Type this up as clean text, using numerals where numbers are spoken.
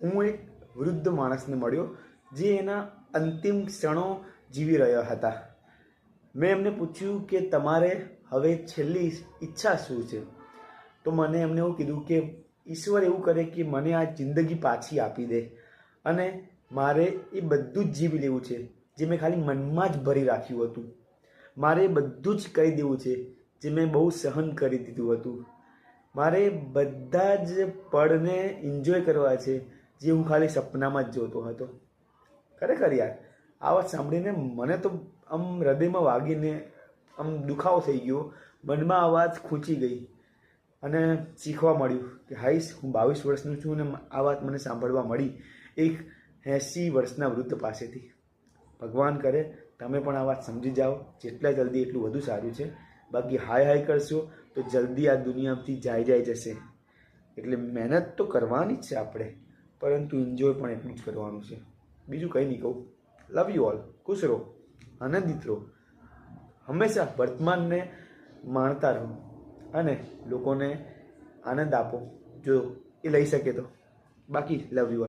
હું એક વૃદ્ધ માણસને મળ્યો જે એના અંતિમ ક્ષણો જીવી રહ્યા હતા. મેં એમને પૂછ્યું કે તમારે હવે છેલ્લી ઈચ્છા શું છે? તો મને એમને એવું કીધું કે ઈશ્વર એવું કરે કે મને આ જિંદગી પાછી આપી દે અને મારે એ બધું જ જીવી લેવું છે જે મેં ખાલી મનમાં જ ભરી રાખ્યું હતું. મારે બધું જ કહી દેવું છે જે મેં બહુ સહન કરી દીધું હતું. મારે બધા જ પળને એન્જોય કરવા છે જે હું ખાલી સપનામાં જ જોતો હતો. ખરેખર યાર, આ વાત સાંભળીને મને તો આમ હૃદયમાં વાગીને આમ દુખાવો થઈ ગયો, મનમાં આ વાત ખૂંચી ગઈ અને શીખવા મળ્યું કે હાઈશ, હું 22 વર્ષનું છું અને આ વાત મને સાંભળવા મળી એક 80 વર્ષના વૃદ્ધ પાસેથી. ભગવાન કરે તમે પણ આ વાત સમજી જાઓ, જેટલા જલ્દી એટલું વધુ સારું છે. બાકી હાય હાય કરશો તો જલ્દી આ દુનિયાથી જાય જશે. એટલે મહેનત તો કરવાની જ છે આપણે, પરંતુ એન્જોય પણ એટલું જ કરવાનું છે. બીજું કંઈ નહીં કહું. Love you all. ખુશ રહો, આનંદિત રહો, હંમેશા વર્તમાનને માણતા રહો અને લોકોને આનંદ આપો જો એ લઈ શકે તો. બાકી લવ યુ ઓલ.